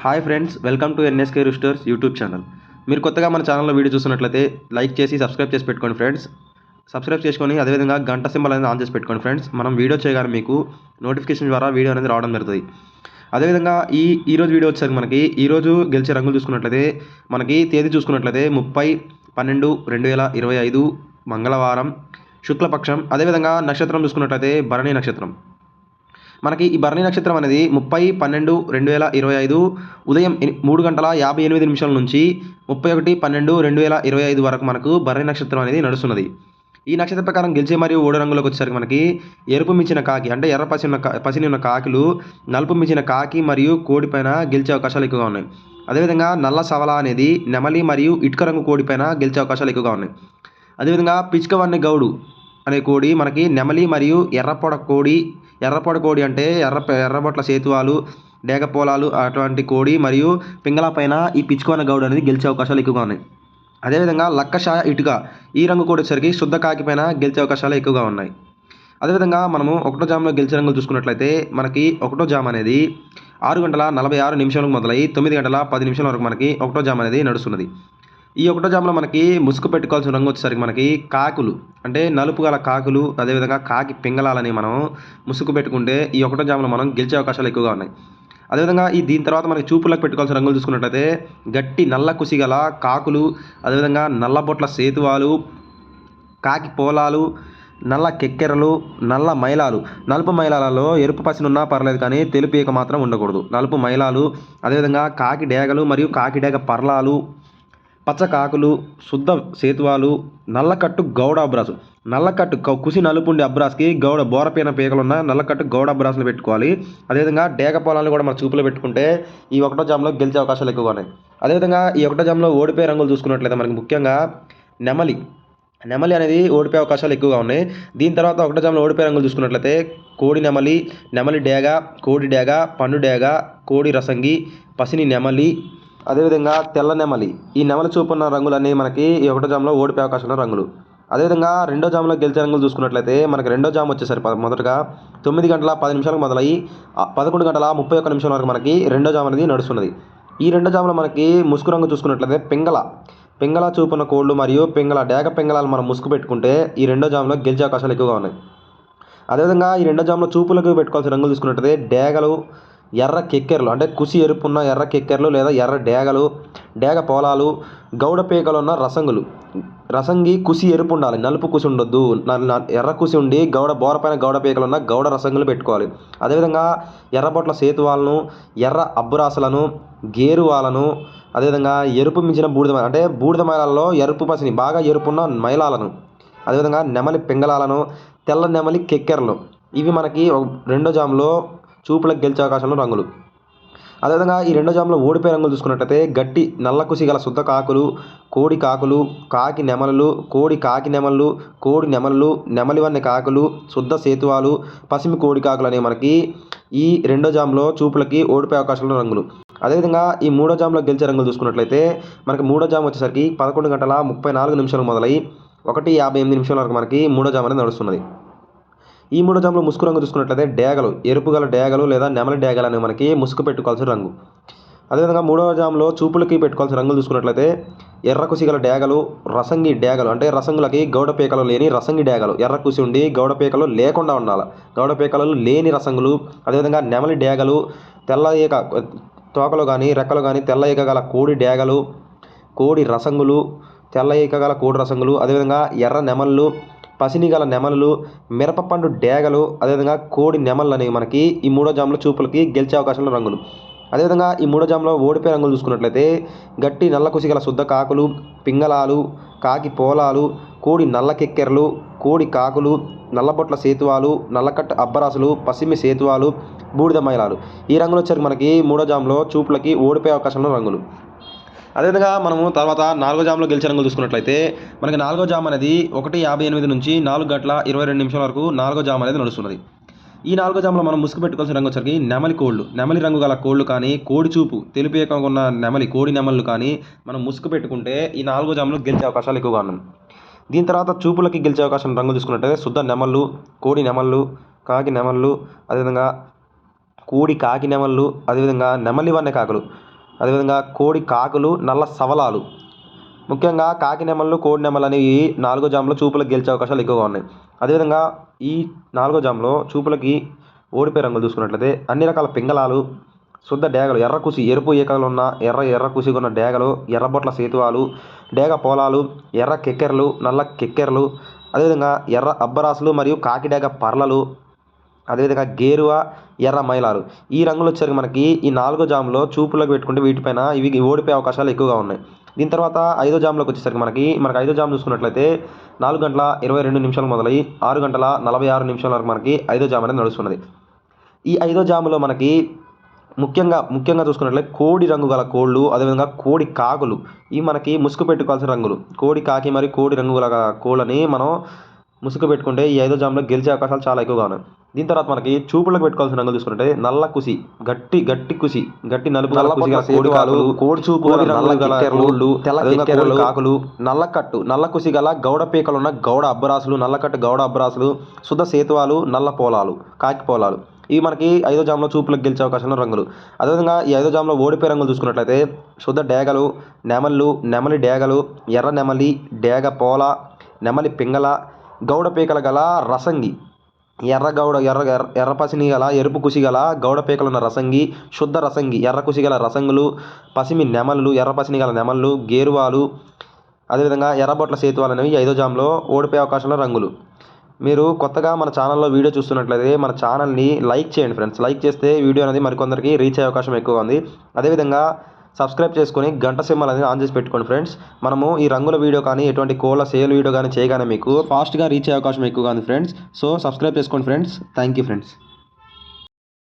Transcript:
Hi friends, welcome to NSK Roosters YouTube channel. మీరు కొత్తగా మన ఛానల్లో వీడియో చూస్తున్నట్లయితే లైక్ చేసి సబ్స్క్రైబ్ చేసి పెట్టుకోండి ఫ్రెండ్స్. సబ్స్క్రైబ్ చేసుకొని అదేవిధంగా గంట సింబల్ అనేది ఆన్ చేసి పెట్టుకోండి ఫ్రెండ్స్. మనం వీడియో చేయగానే మీకు నోటిఫికేషన్ ద్వారా వీడియో అనేది రావడం జరుగుతుంది. అదేవిధంగా ఈరోజు వీడియో వచ్చేసరికి మనకి ఈరోజు గెలిచే రంగులు చూసుకున్నట్లయితే మనకి తేదీ చూసుకున్నట్లయితే 30/12/2025 మంగళవారం శుక్లపక్షం. అదేవిధంగా నక్షత్రం చూసుకున్నట్లయితే భరణి నక్షత్రం. మనకి ఈ భరణి నక్షత్రం అనేది 30/12/2025 ఉదయం 3:58 నుంచి 31/12/2025 వరకు మనకు భరణి నక్షత్రం అనేది నడుస్తున్నది. ఈ నక్షత్రం ప్రకారం గెలిచే మరియు ఓడి రంగులోకి వచ్చేసరికి మనకి ఎరుపు మించిన కాకి అంటే ఎర్ర పసిని ఉన్న కాకిలు నలుపు మించిన కాకి మరియు కోడి పైన గెలిచే అవకాశాలు ఎక్కువగా ఉన్నాయి. అదేవిధంగా నల్ల సవల అనేది నెమలి మరియు ఇటుక రంగు కోడి పైన గెలిచే అవకాశాలు ఎక్కువగా ఉన్నాయి. అదేవిధంగా పిచ్కవన్నె గౌడు అనే కోడి మనకి నెమలి మరియు ఎర్రపొడ కోడి అంటే ఎర్రబొట్ల సేతువాలు డేగపోలాలు అటువంటి కోడి మరియు పింగళ పైన ఈ పిచ్చుకోన గౌడ్ అనేది గెలిచే అవకాశాలు ఎక్కువగా ఉన్నాయి. అదేవిధంగా లక్కషాయ ఇటుక ఈ రంగు కోడి వచ్చేసరికి శుద్ధ కాకి పైన గెలిచే అవకాశాలు ఎక్కువగా ఉన్నాయి. అదేవిధంగా మనము ఒకటో జామ్లో గెలిచే రంగులు చూసుకున్నట్లయితే మనకి ఒకటో జామ్ అనేది 6:46 మొదలై 9:10 వరకు మనకి ఒకటో జామ్ అనేది నడుస్తున్నది. ఈ ఒకటో జామ్లో మనకి ముసుగు పెట్టుకోవాల్సిన రంగు వచ్చేసరికి మనకి కాకులు అంటే నలుపు గల కాకులు అదేవిధంగా కాకి పింగళాలని మనం ముసుగు పెట్టుకుంటే ఈ ఒకటో జామ్లో మనం గెలిచే అవకాశాలు ఎక్కువగా ఉన్నాయి. అదేవిధంగా దీని తర్వాత మనకి చూపులకు పెట్టుకోవాల్సిన రంగులు చూసుకున్నట్లయితే గట్టి నల్ల కుసి గల కాకులు అదేవిధంగా నల్లబొట్ల సేతువాలు కాకి పోలాలు నల్ల కెక్కెరలు నల్ల మైలాలు. నలుపు మైలాలలో ఎరుపు పసినున్నా పర్లేదు కానీ తెలుపు ఈక మాత్రం ఉండకూడదు. నలుపు మైలాలు అదేవిధంగా కాకి డేగలు మరియు కాకి డేగ పర్లాలు పచ్చ కాకులు శుద్ధ సేతువాలు నల్లకట్టు గౌడ అబ్రాసు. నల్లకట్టు కుసి నలుపుండి అబ్రాస్కి గౌడ బోరపైన పీకలున్న నల్లకట్టు గౌడ అబ్రాసులు పెట్టుకోవాలి. అదేవిధంగా డేగ పొలాలను కూడా మన చూపులో పెట్టుకుంటే ఈ ఒకటో జామ్లో గెలిచే అవకాశాలు ఎక్కువగా ఉన్నాయి. అదేవిధంగా ఈ ఒకటో జామ్లో ఓడిపోయే రంగులు చూసుకున్నట్లయితే మనకి ముఖ్యంగా నెమలి అనేది ఓడిపోయే అవకాశాలు ఎక్కువగా ఉన్నాయి. దీని తర్వాత ఒకటో జామ్లో ఓడిపోయే రంగులు చూసుకున్నట్లయితే కోడి నెమలి డేగ కోడి డేగ పండు డేగ కోడి రసంగి పసిని నెమలి అదేవిధంగా తెల్ల నెమలి. ఈ నెమలి చూపున్న రంగులన్నీ మనకి ఈ ఒకటో జామ్లో ఓడిపోయే అవకాశం ఉన్న రంగులు. అదేవిధంగా రెండో జామ్లో గెలిచే రంగులు చూసుకున్నట్లయితే మనకి రెండో జామ్ వచ్చేసరికి మొదటగా 9:10 మొదలై 11:31 వరకు మనకి రెండో జామ్ అనేది నడుస్తున్నది. ఈ రెండో జామ్లో మనకి ముసుగు రంగు చూసుకున్నట్లయితే పింగళ చూపున్న కోళ్ళు మరియు డేగ పింగళాలు మనం ముసుగు పెట్టుకుంటే ఈ రెండో జామ్లో గెలిచే అవకాశాలు ఎక్కువగా ఉన్నాయి. అదేవిధంగా ఈ రెండో జామ్లో చూపులకు పెట్టుకోవాల్సిన రంగులు చూసుకున్నట్లయితే డేగలు ఎర్ర కెక్కెరలు అంటే కుసి ఎరుపున్న ఎర్ర కెక్కెరలు లేదా ఎర్ర డేగలు డేగ పోలాలు గౌడ పీకలు ఉన్న రసంగి కుసి ఎరుపు ఉండాలి, నలుపు కుసి ఉండొద్దు. ఎర్ర కుసి ఉండి బోరపైన గౌడ పీకలు ఉన్న గౌడ రసంగులు పెట్టుకోవాలి. అదేవిధంగా ఎర్రబొట్ల సేతువాలను ఎర్ర అబ్బురాసులను గేరువాలను అదేవిధంగా ఎరుపు మించిన బూడిద మైలాలలో ఎరుపు పసిని బాగా ఎరుపున్న మైలాలను అదేవిధంగా నెమలి పింగళాలను తెల్ల నెమలి కెక్కెరలు ఇవి మనకి రెండో జామ్లో చూపులకు గెలిచే అవకాశంలో రంగులు. అదేవిధంగా ఈ రెండో జామ్లో ఓడిపోయే రంగులు చూసుకున్నట్లయితే గట్టి నల్ల కుసి గల శుద్ధ కాకులు కోడి కాకులు కాకి నెమలు కోడి నెమలు నెమలి వన్నె కాకులు శుద్ధ సేతువాలు పసిమి కోడి కాకులు అనేవి మనకి ఈ రెండో జామ్లో చూపులకి ఓడిపోయే అవకాశంలో రంగులు. అదేవిధంగా ఈ మూడో జామ్లో గెలిచే రంగులు చూసుకున్నట్లయితే మనకి మూడో జామ్ వచ్చేసరికి 11:34 మొదలై 1:58 వరకు మనకి మూడో జామ్ అనేది నడుస్తున్నది. ఈ మూడో జామ్లో ముసుగు రంగు చూసుకున్నట్లయితే డేగలు ఎరుపు గల డేగలు లేదా నెమలి డేగలు అనేవి మనకి ముసుగు పెట్టుకోవాల్సిన రంగు. అదేవిధంగా మూడవ జామ్లో చూపులకి పెట్టుకోవాల్సిన రంగులు చూసుకున్నట్లయితే ఎర్ర కుసి గల డేగలు రసంగి డేగలు అంటే రసంగులకి గౌడ పీకలు లేని రసంగి డేగలు ఎర్ర కుసి ఉండి గౌడ పీకలు లేకుండా ఉండాలి. గౌడ పీకలు లేని రసంగులు అదేవిధంగా నెమలి డేగలు తెల్ల ఈక తోకలు కానీ రెక్కలు కానీ తెల్ల ఈక గల కోడి డేగలు కోడి రసంగులు తెల్ల ఈక గల కోడి రసంగులు అదేవిధంగా ఎర్ర నెమళ్ళు పసిని గల నెమలు మిరపపండు డేగలు అదేవిధంగా కోడి నెమళ్ళు అనేవి మనకి ఈ మూడో జామ్లో చూపులకి గెలిచే అవకాశంలో రంగులు. అదేవిధంగా ఈ మూడో జామ్లో ఓడిపోయే రంగులు చూసుకున్నట్లయితే గట్టి నల్ల కుసి గల శుద్ధ కాకులు పింగళాలు కాకి పోలాలు కోడి నల్ల కెక్కెరలు కోడి కాకులు నల్లబొట్ల సేతువాలు నల్లకట్టు అబ్బరాసులు పసిమి సేతువాలు బూడిద మైలాలు. ఈ రంగులు వచ్చరికి మనకి మూడో జామ్లో చూపులకి ఓడిపోయే అవకాశంలో రంగులు. అదేవిధంగా మనము తర్వాత నాలుగో జామ్లో గెలిచే రంగులు చూసుకున్నట్లయితే మనకి నాలుగో జామ్ అనేది 1:58 నుంచి 4:22 వరకు నాలుగో జామ్ అనేది నడుస్తున్నది. ఈ నాలుగో జామ్లో మనం ముసుగు పెట్టుకోవాల్సిన రంగు వచ్చరికి నెమలి రంగు గల కోళ్ళు కానీ కోడి చూపు తెలుపు ఉన్న కోడి నెమళ్ళు కానీ మనం ముసుగు పెట్టుకుంటే ఈ నాలుగో జామ్లో గెలిచే అవకాశాలు ఎక్కువగా ఉన్నాయి. దీని తర్వాత చూపులకి గెలిచే అవకాశం రంగులు చూసుకున్నట్లయితే శుద్ధ నెమళ్ళు కోడి నెమళ్ళు కాకి నెమళ్ళు అదేవిధంగా కోడి కాకి నెమళ్ళు అదేవిధంగా నెమలి వన్నె కాకులు అదేవిధంగా కోడి కాకులు, నల్ల సవలాలు. ముఖ్యంగా కాకి నెమళ్ళు, కోడి నెమళ్ళు అనేవి 4వ జామ్లో చూపులకు గెలిచే అవకాశాలు ఎక్కువగా ఉన్నాయి. అదేవిధంగా ఈ 4వ జామ్లో చూపులకి ఓడిపోయే రంగులు చూసుకున్నట్లయితే అన్ని రకాల పింగళాలు, శుద్ధ డేగలు, ఎర్ర కుసి, ఎరుపు ఈకలున్న ఎర్ర కుసిగా ఉన్న డేగలు, ఎర్రబొట్ల సేతువాలు, డేగ పోలాలు, ఎర్ర కెక్కెరలు, నల్ల కెక్కెరలు, అదేవిధంగా ఎర్ర అబ్బరాసులు మరియు కాకి డేగ పర్లలు, అదేవిధంగా గేరువ, ఎర్ర మైలాలు. ఈ రంగులు వచ్చేసరికి మనకి ఈ 4వ జామ్లో చూపులకు పెట్టుకుంటే వీటిపైన ఇవి ఓడిపోయే అవకాశాలు ఎక్కువగా ఉన్నాయి. దీని తర్వాత 5వ జామ్లోకి వచ్చేసరికి మనకి 5వ జామ్ చూసుకున్నట్లయితే 4:22 మొదలై 6:46 వరకు మనకి 5వ జామ్ అనేది నడుస్తున్నది. ఈ 5వ జాములో మనకి ముఖ్యంగా చూసుకున్నట్లయితే కోడి రంగు గల కోళ్ళు, అదేవిధంగా కోడి కాకులు, ఇవి మనకి ముసుగు పెట్టుకోవాల్సిన రంగులు. కోడి, కాకి మరియు కోడి రంగు గల కోళ్ళని మనం ముసుగు పెట్టుకుంటే ఈ 5వ జామ్లో గెలిచే అవకాశాలు చాలా ఎక్కువగా ఉన్నాయి. దీని తర్వాత మనకి చూపులకు పెట్టుకోవాల్సిన రంగులు చూసుకుంటే నల్ల కుసి, గట్టి కుసి, గట్టి నలుపు గల కుసి గల కోడి కాకులు, కోడి చూపు నల్ల గల కోళ్ళు, తెల్ల కాకులు, నల్ల కుసి గల గౌడ పీకలున్న గౌడ అబ్బరాసులు, నల్లకట్టు గౌడ అబ్బరాసులు, శుద్ధ సేతువాలు, నల్ల పోలాలు, కాకి పోలాలు. ఇవి మనకి 5వ జామ్లో చూపులకు గెలిచే అవకాశం ఉన్న రంగులు. అదేవిధంగా ఈ 5వ జామ్లో ఓడిపోయే రంగులు చూసుకున్నట్లయితే శుద్ధ డేగలు, నెమళ్ళు, నెమలి డేగలు, ఎర్ర నెమలి, డేగ పోల, నెమలి పింగళ, గౌడ పీకల గల రసంగి, ఎర్ర పసిని గల ఎరుపు కుసి గల గౌడ పీకలున్న రసంగి, శుద్ధ రసంగి, ఎర్ర కుసి గల రసంగులు, పసిమి నెమళ్ళు, ఎర్ర పసిని గల నెమళ్ళు, గేరువాలు, అదేవిధంగా ఎర్రబొట్ల సేతువాలు అనేవి 5వ జామ్లో ఓడిపోయే అవకాశంలో రంగులు. మీరు కొత్తగా మన ఛానల్లో వీడియో చూస్తున్నట్లయితే మన ఛానల్ని లైక్ చేయండి ఫ్రెండ్స్. లైక్ చేస్తే వీడియో అనేది మరికొందరికి రీచ్ అయ్యే అవకాశం ఎక్కువగా ఉంది. అదేవిధంగా సబ్స్క్రైబ్ చేసుకొని గంట సింబల్ అనేది ఆన్ చేసి పెట్టుకోండి ఫ్రెండ్స్. మనము ఈ రంగుల వీడియో కానీ ఎటువంటి కోళ్ళ సేల్ వీడియో కానీ చేయగానే మీకు ఫాస్ట్గా రీచ్ అయ్యే అవకాశం ఎక్కువగా ఉంది ఫ్రెండ్స్. సో సబ్స్క్రైబ్ చేసుకోండి ఫ్రెండ్స్. Thank you friends.